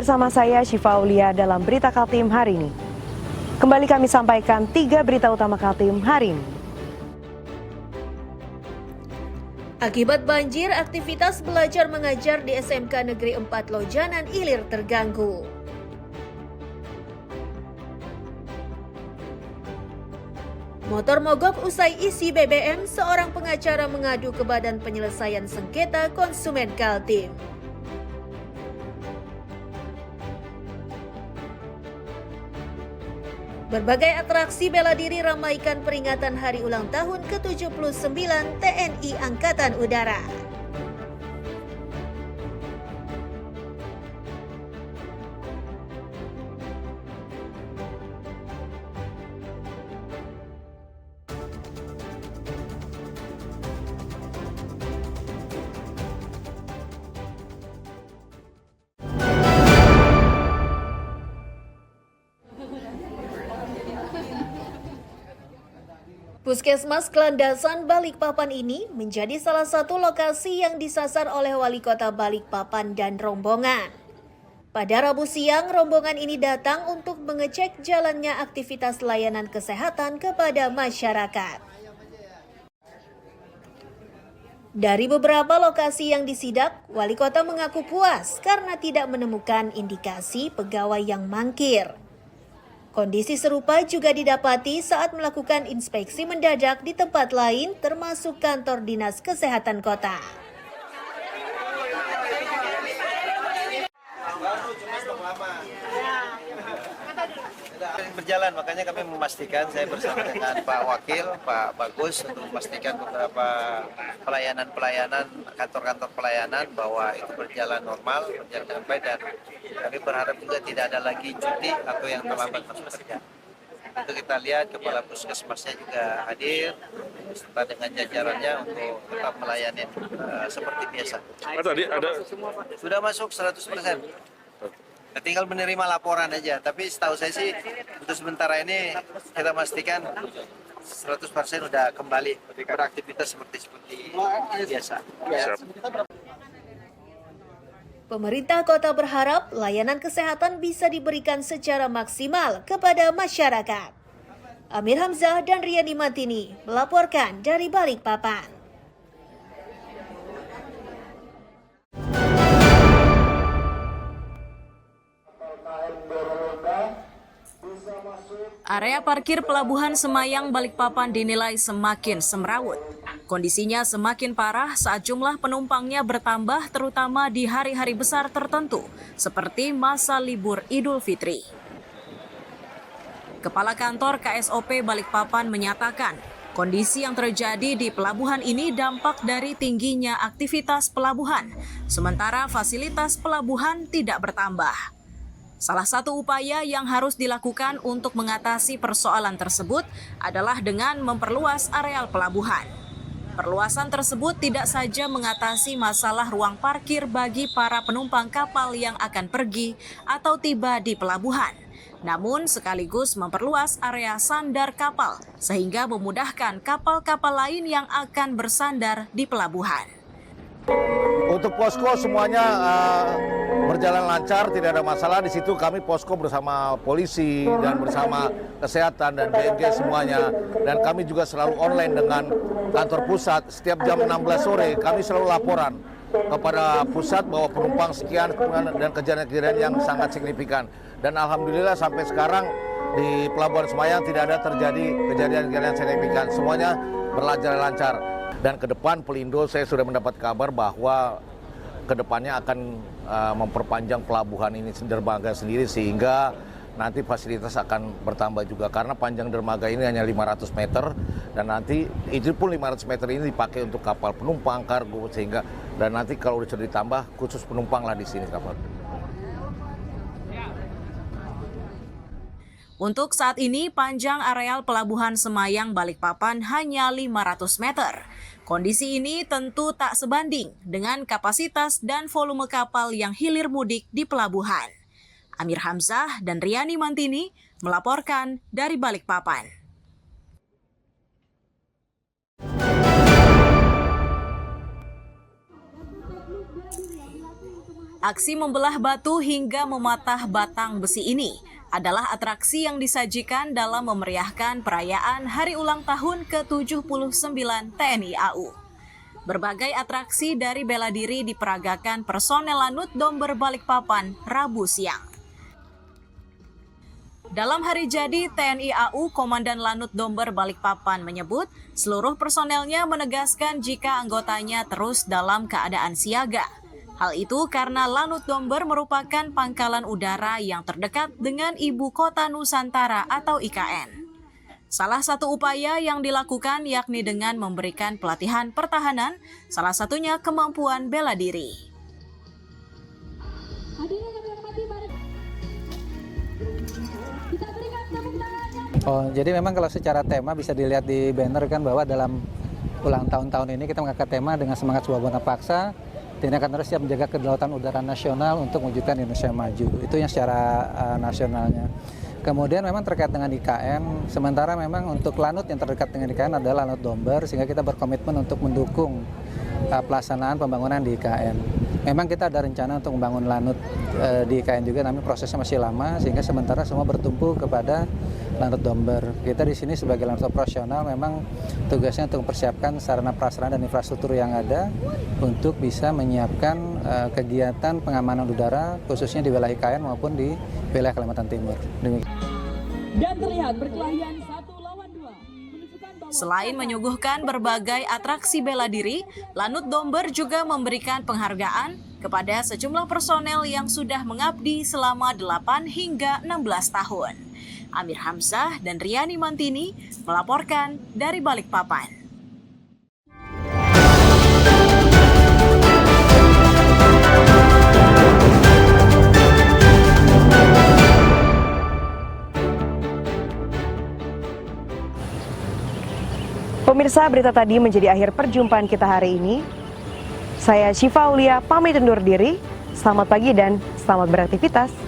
bersama saya Syifa Aulia dalam Berita Kaltim hari ini. Kembali kami sampaikan 3 berita utama Kaltim hari ini. Akibat banjir, aktivitas belajar mengajar di SMK Negeri 4 Lojanan Ilir terganggu. Motor mogok usai isi BBM, seorang pengacara mengadu ke Badan Penyelesaian Sengketa Konsumen Kaltim. Berbagai atraksi bela diri ramaikan peringatan hari ulang tahun ke-79 TNI Angkatan Udara. Puskesmas Kelandasan Balikpapan ini menjadi salah satu lokasi yang disasar oleh Wali Kota Balikpapan dan rombongan. Pada Rabu siang, rombongan ini datang untuk mengecek jalannya aktivitas layanan kesehatan kepada masyarakat. Dari beberapa lokasi yang disidak, Wali Kota mengaku puas karena tidak menemukan indikasi pegawai yang mangkir. Kondisi serupa juga didapati saat melakukan inspeksi mendadak di tempat lain termasuk kantor Dinas Kesehatan Kota. Berjalan, makanya kami memastikan, saya bersama dengan Pak Wakil, Pak Bagus, untuk memastikan beberapa pelayanan-pelayanan, kantor-kantor pelayanan bahwa itu berjalan normal, berjalan dengan baik, dan kami berharap juga tidak ada lagi cuti atau yang terlambat masuk kerja. Itu kita lihat Kepala Puskesmasnya juga hadir beserta dengan jajarannya untuk tetap melayani seperti biasa. Tadi ada Sudah masuk 100%. Tinggal menerima laporan aja, tapi setahu saya sih untuk sementara ini kita pastikan 100% udah kembali beraktivitas seperti biasa. Pemerintah kota berharap layanan kesehatan bisa diberikan secara maksimal kepada masyarakat. Amir Hamzah dan Riani Mantini melaporkan dari Balikpapan. Area parkir Pelabuhan Semayang Balikpapan dinilai semakin semrawut. Kondisinya semakin parah saat jumlah penumpangnya bertambah terutama di hari-hari besar tertentu seperti masa libur Idul Fitri. Kepala Kantor KSOP Balikpapan menyatakan, kondisi yang terjadi di pelabuhan ini dampak dari tingginya aktivitas pelabuhan, sementara fasilitas pelabuhan tidak bertambah. Salah satu upaya yang harus dilakukan untuk mengatasi persoalan tersebut adalah dengan memperluas areal pelabuhan. Perluasan tersebut tidak saja mengatasi masalah ruang parkir bagi para penumpang kapal yang akan pergi atau tiba di pelabuhan, namun sekaligus memperluas area sandar kapal sehingga memudahkan kapal-kapal lain yang akan bersandar di pelabuhan. Untuk posko semuanya berjalan lancar, tidak ada masalah. Di situ kami posko bersama polisi dan bersama kesehatan dan BNG semuanya. Dan kami juga selalu online dengan kantor pusat. Setiap jam 16 sore kami selalu laporan kepada pusat bahwa penumpang sekian dan kejadian-kejadian yang sangat signifikan. Dan alhamdulillah sampai sekarang di Pelabuhan Semayang tidak ada terjadi kejadian-kejadian signifikan. Semuanya berjalan lancar. Dan ke depan Pelindo saya sudah mendapat kabar bahwa ke depannya akan memperpanjang pelabuhan ini dermaga sendiri sehingga nanti fasilitas akan bertambah juga karena panjang dermaga ini hanya 500 meter dan nanti itu pun 500 meter ini dipakai untuk kapal penumpang, kargo sehingga dan nanti kalau sudah ditambah khusus penumpang lah di sini kapal. Untuk saat ini, panjang areal Pelabuhan Semayang Balikpapan hanya 500 meter. Kondisi ini tentu tak sebanding dengan kapasitas dan volume kapal yang hilir mudik di pelabuhan. Amir Hamzah dan Riani Mantini melaporkan dari Balikpapan. Aksi membelah batu hingga mematah batang besi ini adalah atraksi yang disajikan dalam memeriahkan perayaan Hari Ulang Tahun ke-79 TNI AU. Berbagai atraksi dari bela diri diperagakan personel Lanut Domber Balikpapan Rabu siang. Dalam hari jadi TNI AU, Komandan Lanut Domber Balikpapan menyebut seluruh personelnya menegaskan jika anggotanya terus dalam keadaan siaga. Hal itu karena Lanut Domber merupakan pangkalan udara yang terdekat dengan Ibu Kota Nusantara atau IKN. Salah satu upaya yang dilakukan yakni dengan memberikan pelatihan pertahanan, salah satunya kemampuan bela diri. Oh, jadi memang kalau secara tema bisa dilihat di banner kan bahwa dalam ulang tahun ini kita mengangkat tema dengan semangat sebuah buana paksa, tindakan terus siap menjaga kedaulatan udara nasional untuk mewujudkan Indonesia maju. Itu yang secara nasionalnya. Kemudian memang terkait dengan IKN, sementara memang untuk Lanut yang terdekat dengan IKN adalah Lanut Domber, sehingga kita berkomitmen untuk mendukung pelaksanaan pembangunan di IKN. Memang kita ada rencana untuk membangun Lanut di IKN juga, namun prosesnya masih lama, sehingga sementara semua bertumpu kepada Lanut Domber. Kita di sini sebagai Lanut operasional memang tugasnya untuk mempersiapkan sarana prasarana dan infrastruktur yang ada untuk bisa menyiapkan kegiatan pengamanan udara khususnya di wilayah IKN maupun di wilayah Kalimantan Timur. Dan terlihat perkelahian 1 lawan 2. Selain menyuguhkan berbagai atraksi bela diri, Lanut Domber juga memberikan penghargaan kepada sejumlah personel yang sudah mengabdi selama 8 hingga 16 tahun. Amir Hamzah dan Riani Mantini melaporkan dari Balikpapan. Pemirsa, berita tadi menjadi akhir perjumpaan kita hari ini. Saya Syifa Aulia pamit undur diri. Selamat pagi dan selamat beraktivitas.